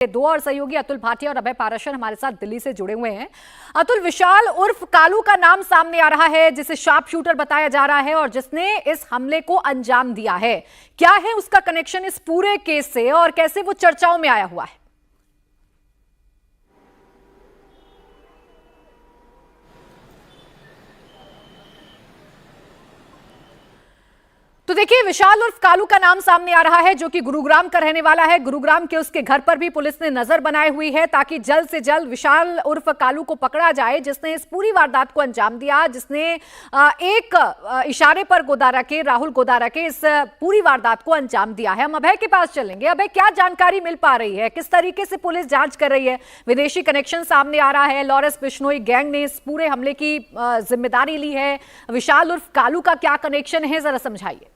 दो और सहयोगी अतुल भाटिया और अभय पाराशर हमारे साथ दिल्ली से जुड़े हुए हैं। अतुल, विशाल उर्फ कालू का नाम सामने आ रहा है, जिसे शार्प शूटर बताया जा रहा है और जिसने इस हमले को अंजाम दिया है। क्या है उसका कनेक्शन इस पूरे केस से और कैसे वो चर्चाओं में आया हुआ है? तो देखिए, विशाल उर्फ कालू का नाम सामने आ रहा है, जो कि गुरुग्राम का रहने वाला है। गुरुग्राम के उसके घर पर भी पुलिस ने नजर बनाई हुई है ताकि जल्द से जल्द विशाल उर्फ कालू को पकड़ा जाए, जिसने इस पूरी वारदात को अंजाम दिया, जिसने एक इशारे पर गोदारा के, राहुल गोदारा के, इस पूरी वारदात को अंजाम दिया है। हम अभय के पास चलेंगे। अभय, क्या जानकारी मिल पा रही है? किस तरीके से पुलिस जांच कर रही है? विदेशी कनेक्शन सामने आ रहा है, लॉरेंस बिश्नोई गैंग ने इस पूरे हमले की जिम्मेदारी ली है। विशाल उर्फ कालू का क्या कनेक्शन है, जरा समझाइए।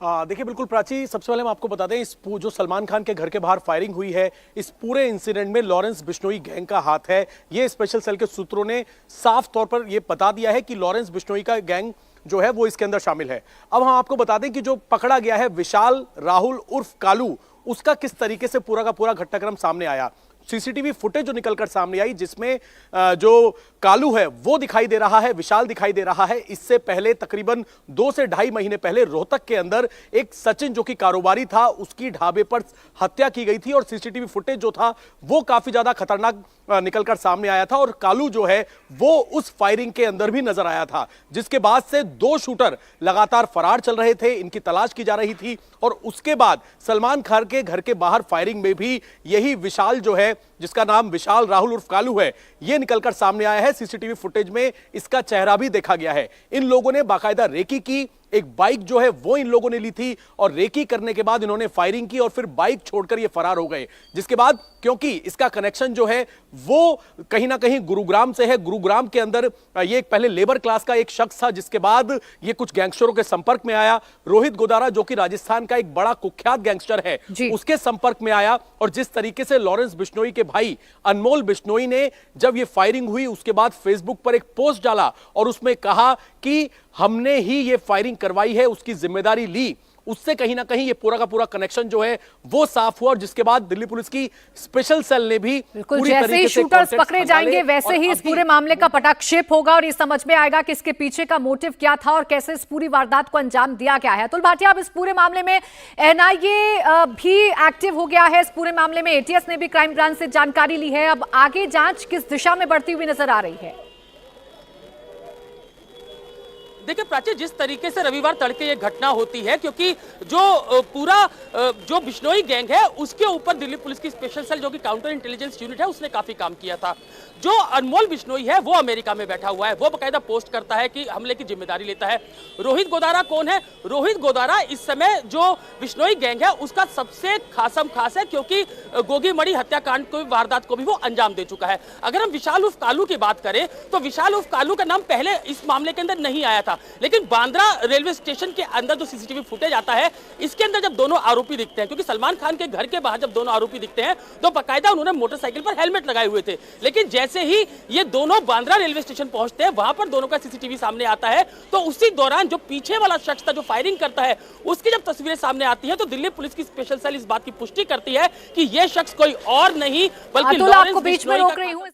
देखिए, बिल्कुल प्राची, सबसे पहले हम आपको बता दें, इस जो सलमान खान के घर के बाहर फायरिंग हुई है, इस पूरे इंसिडेंट में लॉरेंस बिश्नोई गैंग का हाथ है। ये स्पेशल सेल के सूत्रों ने साफ तौर पर यह बता दिया है कि लॉरेंस बिश्नोई का गैंग जो है वो इसके अंदर शामिल है। अब हम आपको बता दें कि जो पकड़ा गया है विशाल राहुल उर्फ कालू, उसका किस तरीके से पूरा का पूरा घटनाक्रम सामने आया। सीसीटीवी फुटेज जो निकलकर सामने आई, जिसमें जो कालू है वो दिखाई दे रहा है, विशाल दिखाई दे रहा है। इससे पहले तकरीबन 2 से ढाई महीने पहले रोहतक के अंदर एक सचिन जो कि कारोबारी था, उसकी ढाबे पर हत्या की गई थी और सीसीटीवी फुटेज जो था वो काफी ज्यादा खतरनाक निकलकर सामने आया था और कालू जो है वो उस फायरिंग के अंदर भी नजर आया था, जिसके बाद से 2 शूटर लगातार फरार चल रहे थे, इनकी तलाश की जा रही थी। और उसके बाद सलमान खान के घर के बाहर फायरिंग में भी यही विशाल जो है, जिसका नाम विशाल राहुल उर्फ कालू है, यह निकलकर सामने आया है। सीसीटीवी फुटेज में इसका चेहरा भी देखा गया है। इन लोगों ने बाकायदा रेकी की, एक बाइक जो है वो इन लोगों ने ली थी और रेकी करने के बाद इन्होंने फायरिंग की और फिर बाइक छोड़कर ये फरार हो गए। जिसके बाद, क्योंकि इसका कनेक्शन जो है वो कहीं ना कहीं गुरुग्राम से है, गुरुग्राम के अंदर ये एक पहले लेबर क्लास का एक शख्स था, जिसके बाद ये कुछ गैंगस्टरों के संपर्क में आया। रोहित गोदारा जो कि राजस्थान का एक बड़ा कुख्यात गैंगस्टर है, उसके संपर्क में आया। और जिस तरीके से लॉरेंस बिश्नोई के भाई अनमोल बिश्नोई ने जब ये फायरिंग हुई, उसके बाद फेसबुक पर एक पोस्ट डाला और उसमें कहा कि हमने ही ये फायरिंग करवाई है, उसकी जिम्मेदारी ली। उससे कहीं ना कहीं ये पूरा का पूरा कनेक्शन जो है वो साफ हुआ। और जिसके बाद दिल्ली पुलिस की स्पेशल सेल ने भी पूरी जैसे तरीके ही से शूटर्स पकड़े जाएंगे वैसे ही इस पूरे मामले का पटाक्षेप होगा और ये समझ में आएगा कि इसके पीछे का मोटिव क्या था और कैसे इस पूरी वारदात को अंजाम दिया गया है। अतुल भाटिया, अब इस पूरे मामले में एनआईए भी एक्टिव हो गया है। इस पूरे मामले में एटीएस ने भी क्राइम ब्रांच से जानकारी ली है। अब आगे जांच किस दिशा में बढ़ती हुई नजर आ रही है? देखिए प्राची, जिस तरीके से रविवार तड़के ये घटना होती है, क्योंकि जो पूरा जो बिश्नोई गैंग है उसके ऊपर दिल्ली पुलिस की स्पेशल सेल जो कि काउंटर इंटेलिजेंस यूनिट है उसने काफी काम किया था। जो अनमोल बिश्नोई है वो अमेरिका में बैठा हुआ है, वो बकायदा पोस्ट करता है कि हमले की जिम्मेदारी लेता है। रोहित गोदारा कौन है? रोहित गोदारा इस समय जो बिश्नोई गैंग है उसका सबसे खासम खास है, क्योंकि गोगी मड़ी हत्याकांड को, वारदात को भी वो अंजाम दे चुका है। अगर हम विशाल उर्फ कालू की बात करें तो विशाल उर्फ कालू का नाम पहले इस मामले के अंदर नहीं आया था, लेकिन बांद्रा रेलवे स्टेशन के अंदर जो सीसीटीवी फुटेज आता है, इसके अंदर जब दोनों आरोपी दिखते हैं, क्योंकि सलमान खान के घर के बाहर जब दोनों आरोपी दिखते हैं तो बाकायदा उन्होंने मोटरसाइकिल पर हेलमेट लगाए हुए थे, लेकिन जैसे ही ये दोनों बांद्रा रेलवे स्टेशन पहुंचते हैं वहां पर दोनों का सीसीटीवी सामने आता है, तो उसी दौरान जो पीछे वाला शख्स था जो फायरिंग करता है, उसकी जब तस्वीरें सामने आती है तो दिल्ली पुलिस की स्पेशल सेल इस बात की पुष्टि करती है कि यह शख्स कोई और नहीं बल्कि आपको बीच में रोक रही हूं।